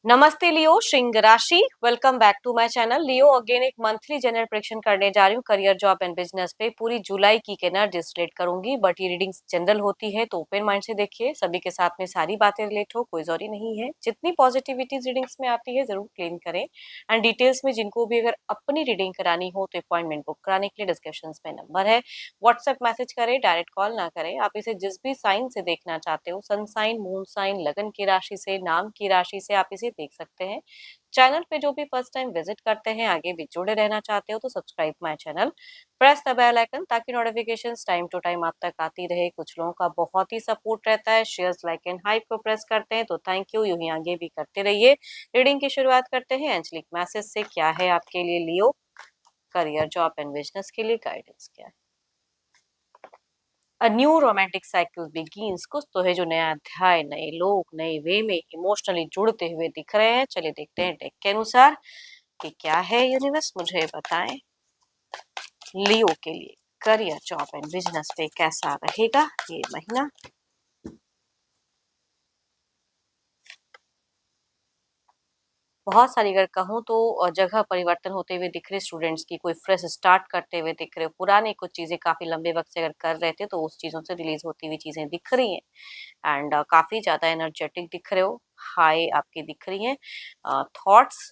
नमस्ते लियो, श्रृंग राशि। Welcome back to my channel. Leo again एक मंथली जनरल प्रेडिक्शन करने जा रही हूँ करियर, जॉब एंड बिजनेस पे। पूरी जुलाई की एनर्जी रिलेट करूंगी, बट ये रीडिंग्स जनरल होती है तो ओपन माइंड से देखिए। सभी के साथ में सारी बातें रिलेट हो, कोई जरूरी नहीं है। जितनी पॉजिटिविटी रीडिंग्स में आती है जरूर क्लेम करें। एंड डिटेल्स में जिनको भी अगर अपनी रीडिंग करानी हो तो अपॉइंटमेंट बुक कराने के लिए डिस्क्रिप्शन में नंबर है, व्हाट्सएप मैसेज करें, डायरेक्ट कॉल ना करें। आप इसे जिस भी साइन से देखना चाहते हो, सन साइन, मून साइन, लगन की राशि से, नाम की राशि से, आप इसे देख सकते हैं। चैनल पे जो भी फर्स्ट टाइम विजिट करते हैं, आगे भी जुड़े रहना चाहते हो तो subscribe my channel, press the bell icon ताकि नोटिफिकेशंस टाइम टू टाइम आप तक आती रहे। कुछ लोगों का बहुत ही सपोर्ट रहता है, शेयर्स, लाइक एंड हाइप को प्रेस करते हैं, तो थैंक यू। यूं ही आगे भी करते रहिए। रीडिंग की शुरुआत करते हैं एंजलिक मैसेज से। क्या है आपके लिए लियो? करियर, जॉब एंड बिजनेस के लिए गाइडेंस क्या है? A new romantic cycle begins. कुछ तो है जो नया अध्याय, नए लोग, नए वे में इमोशनली जुड़ते हुए दिख रहे हैं। चलिए देखते हैं डेक के अनुसार कि क्या है यूनिवर्स मुझे बताएं लियो के लिए। करियर, जॉब एंड बिजनेस पे कैसा रहेगा ये महीना? बहुत सारी अगर कहूँ तो जगह परिवर्तन होते हुए दिख रहे स्टूडेंट्स की, कोई फ्रेश स्टार्ट करते हुए दिख रहे हो। पुरानी कुछ चीजें काफी लंबे वक्त से अगर कर रहे थे तो उस चीजों से रिलीज होती हुई चीजें दिख रही हैं। एंड काफी ज्यादा एनर्जेटिक दिख रहे हो, हाई आपकी दिख रही हैं। थॉट्स,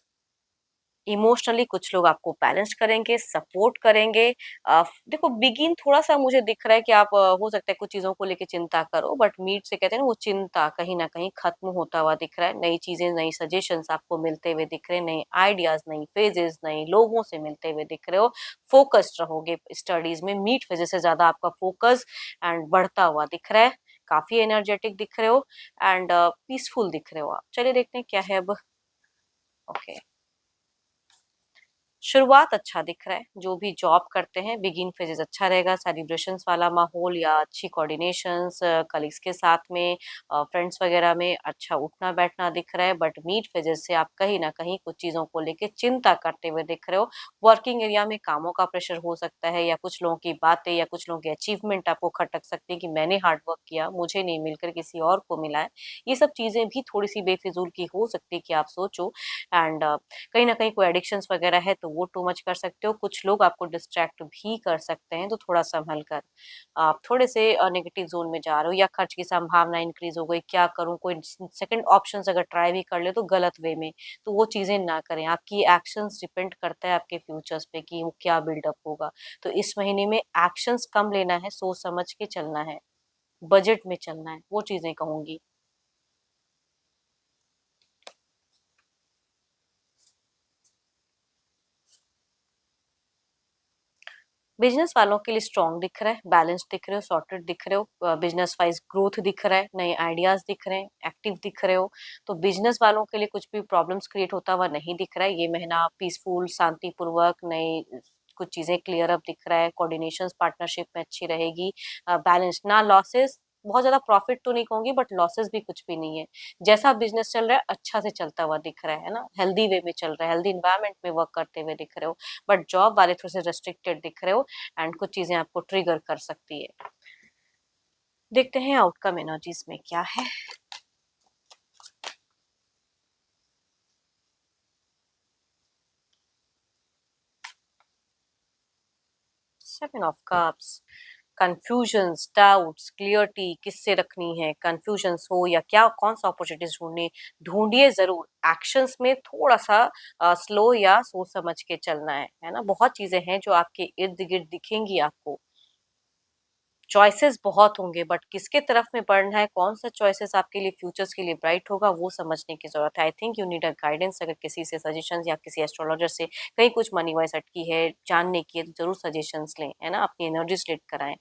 इमोशनली कुछ लोग आपको बैलेंस करेंगे, सपोर्ट करेंगे। देखो बिगिन थोड़ा सा मुझे दिख रहा है कि आप हो सकता है कुछ चीजों को लेके चिंता करो, बट मीट से कहते हैं ना, वो चिंता कहीं ना कहीं खत्म होता हुआ दिख रहा है। नई चीजें, नई सजेशंस आपको मिलते हुए दिख रहे हैं, नए आइडियाज, नई फेजेस, नए लोगों से मिलते हुए दिख रहे हो। फोकस्ड रहोगे स्टडीज में, मीट फेजेस से ज्यादा आपका फोकस एंड बढ़ता हुआ दिख रहा है। काफी एनर्जेटिक दिख रहे हो एंड पीसफुल दिख रहे हो आप। चलिए देखते हैं क्या है अब। ओके, शुरुआत अच्छा दिख रहा है। जो भी जॉब करते हैं, बिगिन फेजेस अच्छा रहेगा। सेलिब्रेशंस वाला माहौल या अच्छी कोऑर्डिनेशंस कलीग्स के साथ में, फ्रेंड्स वगैरह में अच्छा उठना बैठना दिख रहा है। बट मीट फेजेस से आप कहीं ना कहीं कुछ चीजों को लेके चिंता करते हुए दिख रहे हो। वर्किंग एरिया में कामों का प्रेशर हो सकता है, या कुछ लोगों की बातें या कुछ लोगों की अचीवमेंट आपको खटक सकती है कि मैंने हार्ड वर्क किया, मुझे नहीं मिलकर किसी और को मिला है। ये सब चीजें भी थोड़ी सी बेफिजूल की हो सकती है कि आप सोचो। एंड कहीं न कहीं कोई एडिक्शंस वगैरह है तो वो टू मच कर सकते हो। कुछ लोग आपको डिस्ट्रैक्ट भी कर सकते हैं, तो थोड़ा संभल कर। आप थोड़े से नेगेटिव ज़ोन में जा रहे हो या खर्च की संभावना इंक्रीज़ हो गई, क्या करूँ? कोई स सेकंड ऑप्शंस अगर ट्राई भी कर ले तो गलत वे में, तो वो चीज़ें ना करें। आपकी एक्शंस डिपेंड करता है आपके फ्यूचर्स पे कि वो क्या बिल्डअप होगा। तो इस महीने में एक्शंस कम लेना है, सोच समझ के चलना है, बजट में चलना है, वो चीज़ें कहूँगी। बिजनेस वालों के लिए स्ट्रॉन्ग दिख रहा है, बैलेंस दिख रहे हो, सॉर्टेड दिख रहे हो, बिजनेस वाइज ग्रोथ दिख रहा है, नए आइडियाज दिख रहे हैं, एक्टिव दिख रहे हो। तो बिजनेस वालों के लिए कुछ भी प्रॉब्लम्स क्रिएट होता हुआ नहीं दिख रहा है। ये महीना पीसफुल, शांतिपूर्वक, नए कुछ चीजें क्लियर अप दिख रहा है। कोऑर्डिनेशन पार्टनरशिप में अच्छी रहेगी। बैलेंस, ना लॉसेस, बहुत ज्यादा प्रॉफिट तो नहीं कहूंगी, बट लॉसेस भी कुछ भी नहीं है। जैसा बिजनेस चल रहा है अच्छा से चलता हुआ दिख रहा है ना, हेल्दी वे में चल रहा है, हेल्दी इन्वायरमेंट में वर्क करते हुए दिख रहे हो। बट जॉब वाले थोड़े से रेस्ट्रिक्टेड दिख रहे हो एंड कुछ चीजें आपको ट्रिगर कर सकती है। देखते हैं आउटकम एनर्जीज में क्या है। Seven of cups. Confusions, doubts, clarity किससे रखनी है, कंफ्यूजन्स हो या क्या, कौन सा अपॉर्चुनिटीज ढूंढिए जरूर। एक्शंस में थोड़ा सा स्लो या सोच समझ के चलना है ना। बहुत चीजें हैं जो आपके इर्द गिर्द दिखेंगी आपको। चॉइसेस बहुत होंगे, बट किसके तरफ में बढ़ना है, कौन सा चॉइसेस आपके लिए फ्यूचर्स के लिए ब्राइट होगा, वो समझने की जरूरत है। I think you need a guidance. अगर किसी से सजेशंस या किसी एस्ट्रोलॉजर से कहीं कुछ मनी वाइज अटकी है, जानने की है, तो जरूर सजेशंस लें, है ना, अपनी एनर्जी स्लेट कराएं।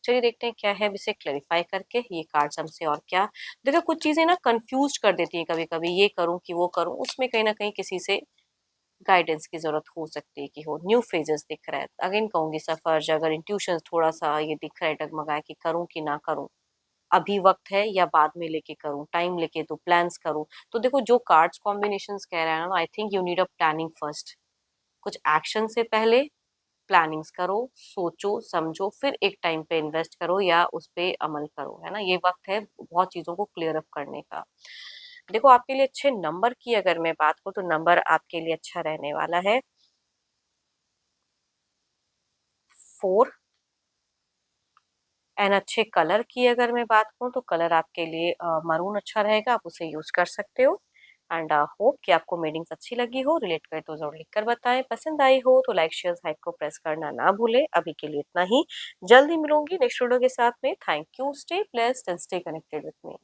चलिए देखते हैं क्या है, अब इसे क्लेरिफाई करके ये कार्ड्स हमसे और क्या। देखो कुछ चीजें ना कंफ्यूज कर देती हैं कभी कभी, ये करूँ कि वो करूँ, उसमें कहीं ना कहीं किसी से गाइडेंस की जरूरत हो सकती है कि हो। न्यू फेजेस दिख रहा है, अगेन कहूंगी सफर, अगर इंट्यूशन थोड़ा सा ये दिख रहा है डगमगाए कि करूं कि ना करूं, अभी वक्त है या बाद में लेके करूं, टाइम लेके तो प्लान्स करूं। तो देखो जो कार्ड्स कॉम्बिनेशंस कह रहे हैं ना, I think you need a planning first. कुछ एक्शन से पहले प्लानिंग्स करो, सोचो समझो, फिर एक टाइम पे इन्वेस्ट करो या उस पे अमल करो, है ना। ये वक्त है बहुत चीजों को क्लियर अप करने का। देखो आपके लिए अच्छे नंबर की अगर मैं बात करूँ तो नंबर आपके लिए अच्छा रहने वाला है 4। एंड अच्छे कलर की अगर मैं बात करूँ तो कलर आपके लिए मरून अच्छा रहेगा, आप उसे यूज कर सकते हो। एंड होप कि आपको मीटिंग्स अच्छी लगी हो, रिलेट करे तो जरूर लिख कर बताएं। पसंद आई हो तो लाइक शेयर हाइप को प्रेस करना ना भूले। अभी के लिए इतना ही, जल्दी मिलूंगी नेक्स्ट वीडियो के साथ में। Thank you, stay blessed and stay connected with me.